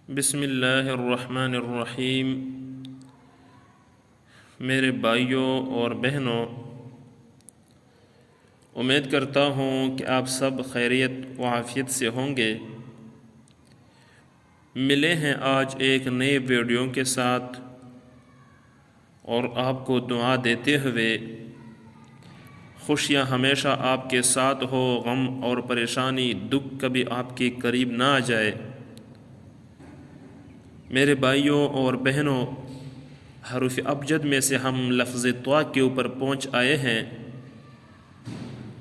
بسم اللہ الرحمن الرحیم۔ میرے بھائیوں اور بہنوں، امید کرتا ہوں کہ آپ سب خیریت و عافیت سے ہوں گے۔ ملے ہیں آج ایک نئے ویڈیو کے ساتھ، اور آپ کو دعا دیتے ہوئے خوشیاں ہمیشہ آپ کے ساتھ ہو، غم اور پریشانی دکھ کبھی آپ کے قریب نہ آ جائے۔ میرے بھائیوں اور بہنوں، حروف ابجد میں سے ہم لفظ طا کے اوپر پہنچ آئے ہیں۔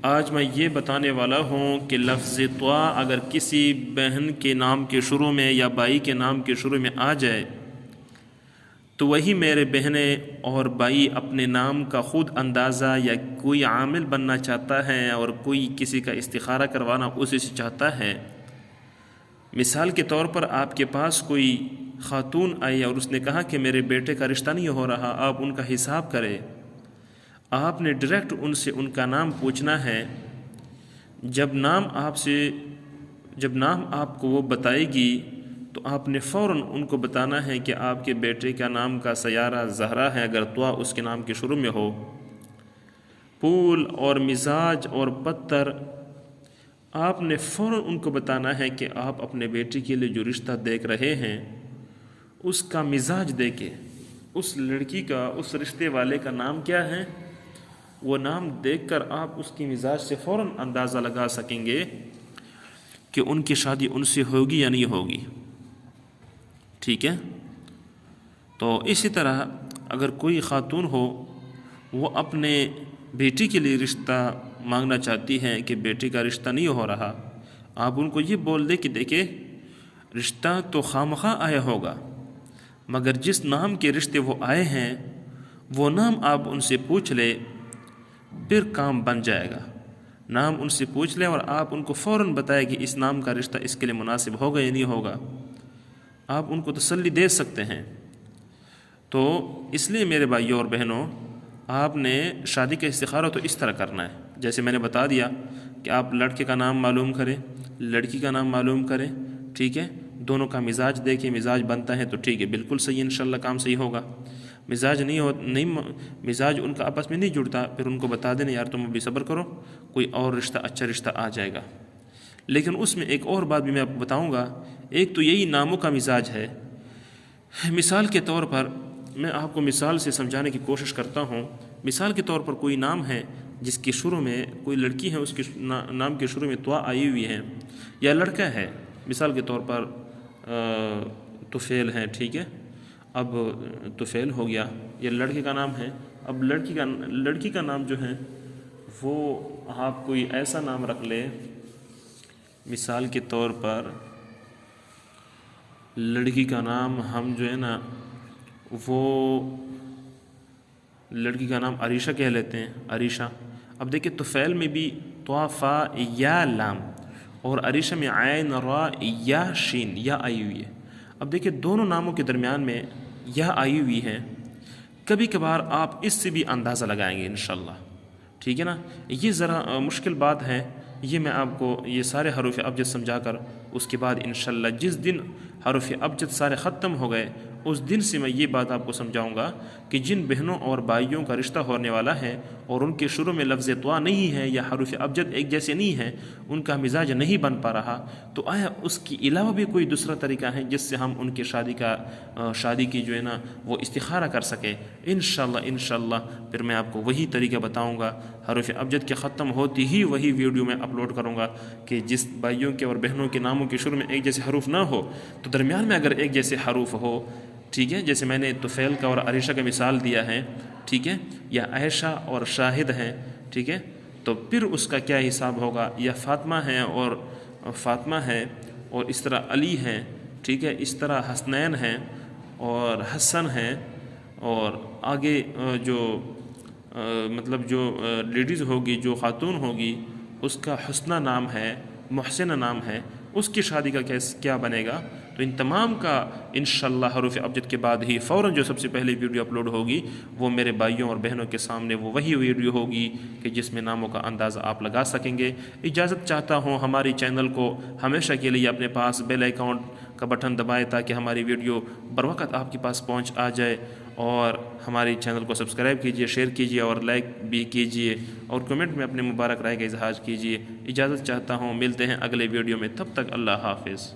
آج میں یہ بتانے والا ہوں کہ لفظ طا اگر کسی بہن کے نام کے شروع میں یا بھائی کے نام کے شروع میں آ جائے تو وہی میرے بہنیں اور بھائی اپنے نام کا خود اندازہ، یا کوئی عامل بننا چاہتا ہے اور کوئی کسی کا استخارہ کروانا اسی سے چاہتا ہے۔ مثال کے طور پر آپ کے پاس کوئی خاتون آئی اور اس نے کہا کہ میرے بیٹے کا رشتہ نہیں ہو رہا، آپ ان کا حساب کریں۔ آپ نے ڈائریکٹ ان سے ان کا نام پوچھنا ہے۔ جب نام آپ کو وہ بتائے گی تو آپ نے فوراً ان کو بتانا ہے کہ آپ کے بیٹے کا نام کا سیارہ زہرا ہے، اگر طا اس کے نام کے شروع میں ہو۔ پھول اور مزاج اور پتر آپ نے فوراً ان کو بتانا ہے کہ آپ اپنے بیٹے کے لیے جو رشتہ دیکھ رہے ہیں اس کا مزاج دیکھیں، اس لڑکی کا، اس رشتے والے کا نام کیا ہے، وہ نام دیکھ کر آپ اس کی مزاج سے فوراً اندازہ لگا سکیں گے کہ ان کی شادی ان سے ہوگی یا نہیں ہوگی۔ ٹھیک ہے؟ تو اسی طرح اگر کوئی خاتون ہو، وہ اپنے بیٹی کے لیے رشتہ مانگنا چاہتی ہے کہ بیٹی کا رشتہ نہیں ہو رہا، آپ ان کو یہ بول دیں کہ دیکھیں رشتہ تو خواہ آیا ہوگا، مگر جس نام کے رشتے وہ آئے ہیں وہ نام آپ ان سے پوچھ لے، پھر کام بن جائے گا۔ نام ان سے پوچھ لیں اور آپ ان کو فوراً بتائیں کہ اس نام کا رشتہ اس کے لیے مناسب ہوگا یا نہیں ہوگا۔ آپ ان کو تسلی دے سکتے ہیں۔ تو اس لیے میرے بھائیوں اور بہنوں، آپ نے شادی کا استخارہ تو اس طرح کرنا ہے، جیسے میں نے بتا دیا کہ آپ لڑکے کا نام معلوم کریں، لڑکی کا نام معلوم کریں، ٹھیک ہے؟ دونوں کا مزاج دیکھیں، مزاج بنتا ہے تو ٹھیک ہے، بالکل صحیح، انشاءاللہ کام صحیح ہوگا۔ مزاج ان کا آپس میں نہیں جڑتا، پھر ان کو بتا دینا یار تم ابھی صبر کرو، کوئی اور رشتہ، اچھا رشتہ آ جائے گا۔ لیکن اس میں ایک اور بات بھی میں آپ کو بتاؤں گا۔ ایک تو یہی ناموں کا مزاج ہے۔ مثال کے طور پر میں آپ کو مثال سے سمجھانے کی کوشش کرتا ہوں۔ مثال کے طور پر کوئی نام ہے جس کے شروع میں، کوئی لڑکی ہے اس کے نام کے شروع میں طا آئی ہوئی ہے، یا لڑکا ہے، مثال کے طور پر طفیل ہے، ٹھیک ہے؟ اب طفیل ہو گیا، یہ لڑکے کا نام ہے۔ اب لڑکی کا نام جو ہے وہ آپ کوئی ایسا نام رکھ لے، مثال کے طور پر لڑکی کا نام ہم جو ہے نا وہ لڑکی کا نام عریشہ کہہ لیتے ہیں، عریشہ۔ اب دیکھیں طفیل میں بھی طا فا یا لام، اور عریشہ میں عین را یا شین، یا آئی ہوئی ہے۔ اب دیکھیں دونوں ناموں کے درمیان میں یا آئی ہوئی ہے، کبھی کبھار آپ اس سے بھی اندازہ لگائیں گے انشاءاللہ، ٹھیک ہے نا؟ یہ ذرا مشکل بات ہے، یہ میں آپ کو یہ سارے حروف ابجد سمجھا کر اس کے بعد انشاءاللہ جس دن حروف ابجد سارے ختم ہو گئے اس دن سے میں یہ بات آپ کو سمجھاؤں گا کہ جن بہنوں اور بھائیوں کا رشتہ ہونے والا ہے اور ان کے شروع میں لفظ طا نہیں ہے یا حروف ابجد ایک جیسے نہیں ہیں، ان کا مزاج نہیں بن پا رہا، تو آیا اس کے علاوہ بھی کوئی دوسرا طریقہ ہے جس سے ہم ان کے شادی کی جو ہے نا وہ استخارہ کر سکے؟ انشاءاللہ پھر میں آپ کو وہی طریقہ بتاؤں گا۔ حروف ابجد کے ختم ہوتی ہی وہی ویڈیو میں اپلوڈ کروں گا کہ جس بھائیوں کے اور بہنوں کے ناموں کے شروع میں ایک جیسے حروف نہ ہو تو درمیان میں اگر ایک جیسے حروف ہو، ٹھیک ہے؟ جیسے میں نے طفیل کا اور عریشہ کا مثال دیا ہے، ٹھیک ہے؟ یا عائشہ اور شاہد ہیں، ٹھیک ہے؟ تو پھر اس کا کیا حساب ہوگا؟ یا فاطمہ ہے اور اس طرح علی ہیں، ٹھیک ہے؟ اس طرح حسنین ہیں اور حسن ہیں، اور آگے جو مطلب جو لیڈیز ہوگی، جو خاتون ہوگی، اس کا حسنہ نام ہے، محسنہ نام ہے، اس کی شادی کا کیا بنے گا؟ تو ان تمام کا انشاءاللہ حروف ابجد کے بعد ہی فوراً جو سب سے پہلے ویڈیو اپلوڈ ہوگی وہ میرے بھائیوں اور بہنوں کے سامنے وہ وہی ویڈیو ہوگی کہ جس میں ناموں کا اندازہ آپ لگا سکیں گے۔ اجازت چاہتا ہوں ہماری چینل کو ہمیشہ کے لیے اپنے پاس بیل آئیکن کا بٹن دبائیں تاکہ ہماری ویڈیو بر وقت آپ کے پاس پہنچ آ جائے، اور ہماری چینل کو سبسکرائب کیجئے، شیئر کیجئے اور لائک بھی کیجئے، اور کمنٹ میں اپنے مبارک رائے کا اظہار کیجئے۔ اجازت چاہتا ہوں، ملتے ہیں اگلے ویڈیو میں، تب تک اللہ حافظ۔